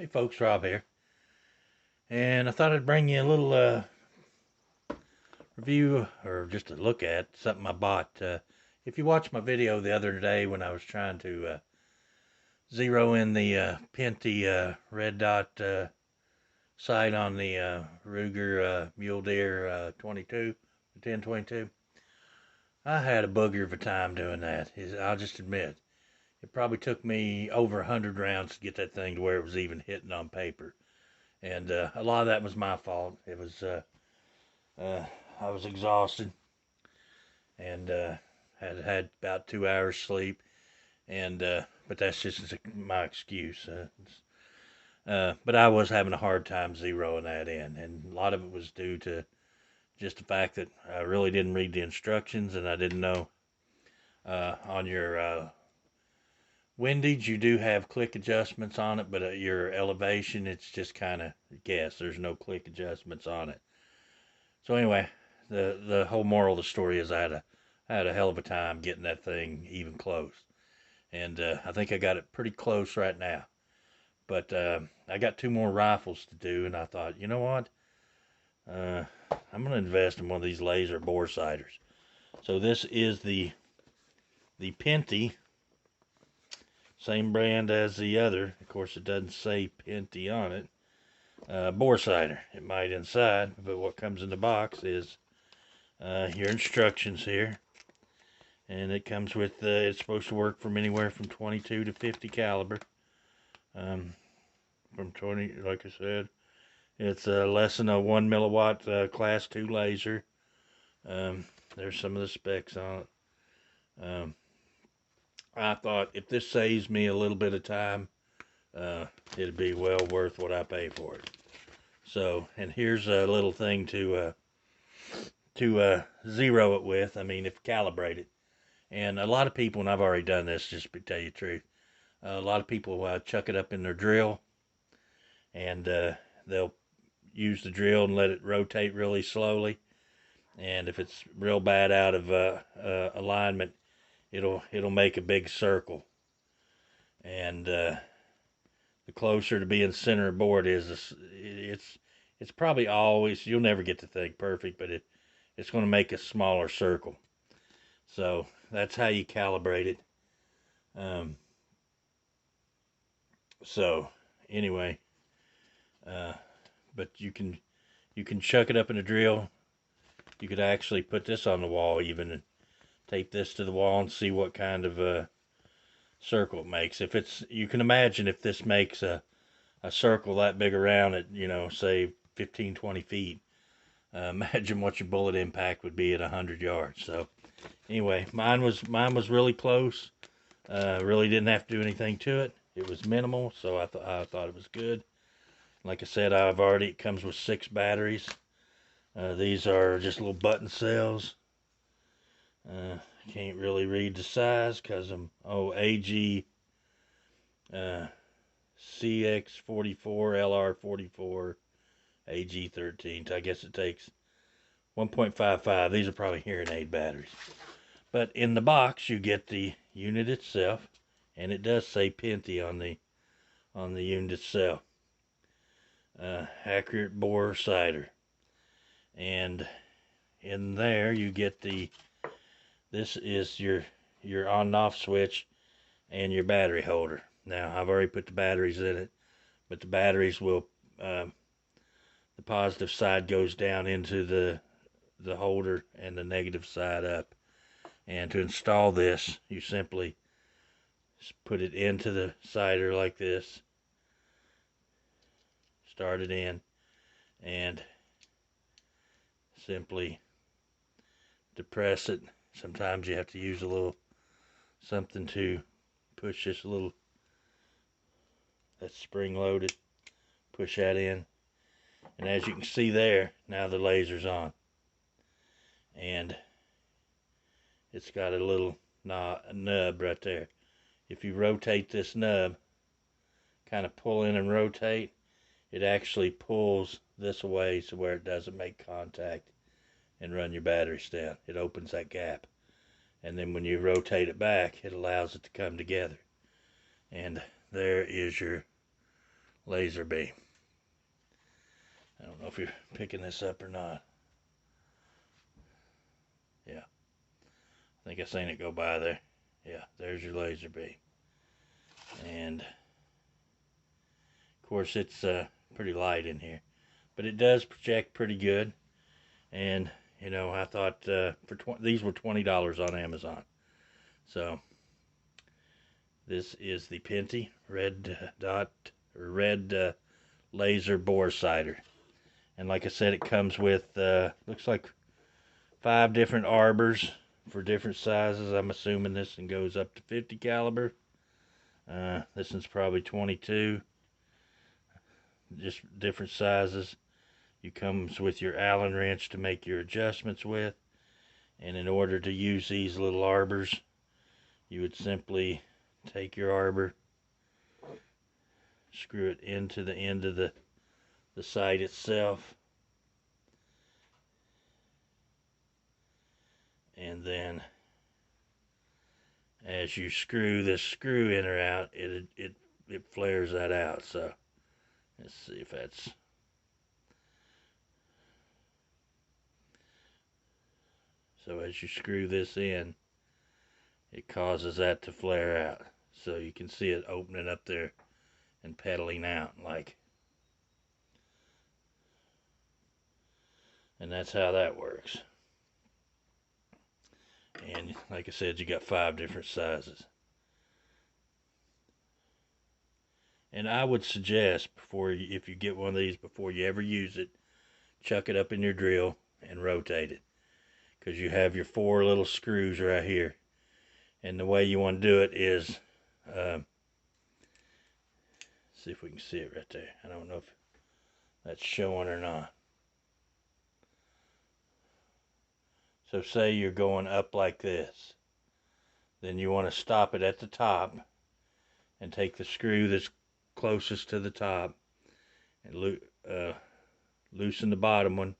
Hey folks, Rob here, and I thought I'd bring you a little review or just a look at something I bought. If you watched my video the other day when I was trying to zero in the pinty red dot sight on the Ruger Mule Deer 1022, I had a booger of a time doing that. I'll just admit, it probably took me over 100 rounds to get that thing to where it was even hitting on paper. And a lot of that was my fault. It was uh, I was exhausted and had about 2 hours sleep, and but that's just my excuse. But I was having a hard time zeroing that in, and a lot of it was due to just the fact that I really didn't read the instructions, and I didn't know on your windage you do have click adjustments on it, but your elevation it's just kind of guess. There's no click adjustments on it. So anyway, the whole moral of the story is I had a hell of a time getting that thing even close, and I think I got it pretty close right now. But I got two more rifles to do, and I thought, you know what? Uh, I'm gonna invest in one of these laser bore sighters. So this is the Pinty, same brand as the other. Of course, it doesn't say Pinty on it. Bore sighter. It might inside, but what comes in the box is your instructions here, and it comes with it's supposed to work from anywhere from 22 to 50 caliber. Um, from 20, like I said, it's less than a 1 milliwatt class 2 laser. Um, there's some of the specs on it. I thought if this saves me a little bit of time, it'd be well worth what I pay for it. So, and here's a little thing to zero it with. I mean, if calibrate it. And a lot of people, and I've already done this, just to tell you the truth, a lot of people chuck it up in their drill, and they'll use the drill and let it rotate really slowly. And if it's real bad out of alignment, it'll make a big circle. And the closer to being center of board is, it's probably always, you'll never get the thing perfect, but it's going to make a smaller circle. So that's how you calibrate it. Um, so anyway, uh, but you can chuck it up in a drill. You could actually put this on the wall even and tape this to the wall and see what kind of circle it makes. If it's, you can imagine if this makes a circle that big around it, say 15, 20 feet, imagine what your bullet impact would be at 100 yards. So anyway, mine was really close. Really didn't have to do anything to it. It was minimal, so I thought it was good. Like I said, it comes with 6 batteries. These are just little button cells. Can't really read the size because I'm AG CX44 LR44 AG13. So I guess it takes 1.55. These are probably hearing aid batteries. But in the box you get the unit itself, and it does say Pinty on the unit itself. Accurate bore sighter, and in there you get this is your on and off switch and your battery holder. Now I've already put the batteries in it, but the batteries will the positive side goes down into the holder and the negative side up. And to install this, you simply put it into the sighter like this, start it in, and simply depress it. Sometimes you have to use a little something to push this little, that's spring loaded, push that in, and as you can see there, now the laser's on, and it's got a little nub right there. If you rotate this nub, kind of pull in and rotate, it actually pulls this away so where it doesn't make contact and run your batteries down. It opens that gap, and then when you rotate it back, it allows it to come together. And there is your laser beam. I don't know if you're picking this up or not. Yeah, I think I seen it go by there. Yeah, there's your laser beam. And of course it's pretty light in here, but it does project pretty good. And you know, I thought these were $20 on Amazon. So this is the Pinty red laser bore sighter. And like I said, it comes with looks like 5 different arbors for different sizes. I'm assuming this one goes up to 50 caliber. This one's probably 22. Just different sizes. You comes with your Allen wrench to make your adjustments with. And in order to use these little arbors, you would simply take your arbor, screw it into the end of the sight itself, and then as you screw this screw in or out, it flares that out. So let's see if that's, so as you screw this in, it causes that to flare out. So you can see it opening up there and pedaling out like. And that's how that works. And like I said, you got 5 different sizes. And I would suggest, if you get one of these, before you ever use it, chuck it up in your drill and rotate it. Because you have your 4 little screws right here. And the way you want to do it is, see if we can see it right there. I don't know if that's showing or not. So say you're going up like this. Then you want to stop it at the top and take the screw that's closest to the top and loosen the bottom one,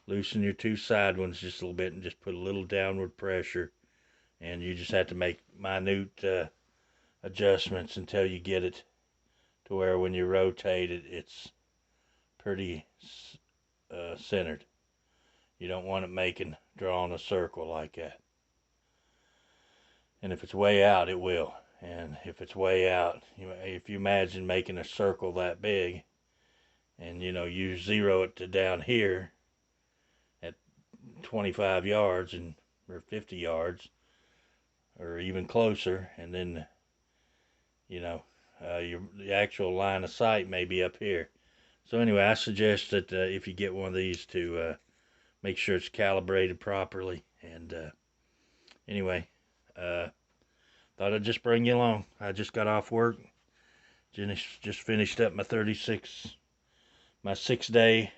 loosen your 2 side ones just a little bit, and just put a little downward pressure. And you just have to make minute adjustments until you get it to where when you rotate it, it's pretty centered. You don't want it drawing a circle like that. And if it's way out, it will. And if it's way out, if you imagine making a circle that big, and you zero it to down here at 25 yards or 50 yards, or even closer, and then the actual line of sight may be up here. So anyway, I suggest that if you get one of these, to make sure it's calibrated properly. And anyway, thought I'd just bring you along. I just got off work, just finished up my 6-day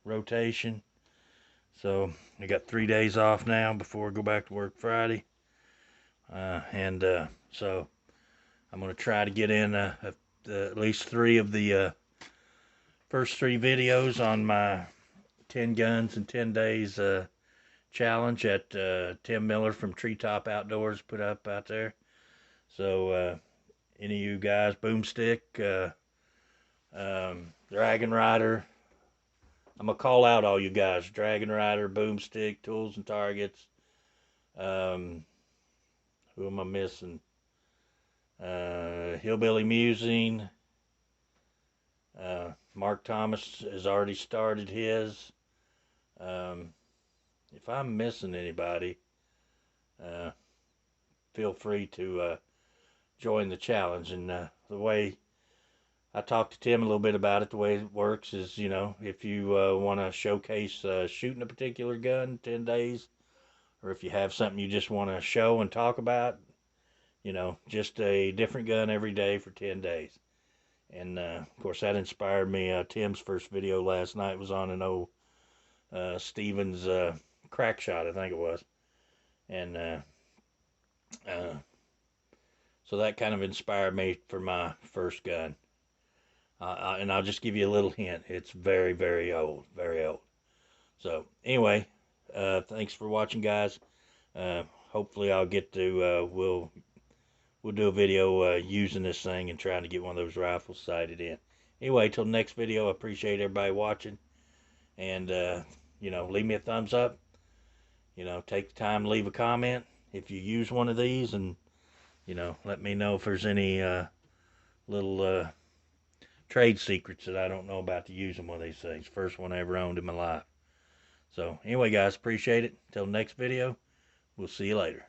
rotation. So I got 3 days off now before I go back to work Friday. So I'm going to try to get in at least 3 of the first 3 videos on my 10 guns in 10 days challenge that Tim Miller from Treetop Outdoors put up out there. So any of you guys, Boomstick, Dragon Rider, I'm going to call out all you guys: Dragon Rider, Boomstick, Tools and Targets. Who am I missing? Hillbilly Musing. Mark Thomas has already started his. If I'm missing anybody, feel free to join the challenge. And the way I talked to Tim a little bit about it, the way it works is, if you want to showcase shooting a particular gun 10 days, or if you have something you just want to show and talk about, just a different gun every day for 10 days. And of course, that inspired me. Tim's first video last night was on an old Stevens crack shot, I think it was. And so that kind of inspired me for my first gun. And I'll just give you a little hint. It's very, very old. Very old. So anyway, thanks for watching, guys. Hopefully I'll get to, we'll do a video using this thing and trying to get one of those rifles sighted in. Anyway, till the next video, I appreciate everybody watching. And, leave me a thumbs up. Take the time to leave a comment if you use one of these. And, let me know if there's any little trade secrets that I don't know about to using one of these things. First one I ever owned in my life. So, anyway, guys, appreciate it. Till next video, we'll see you later.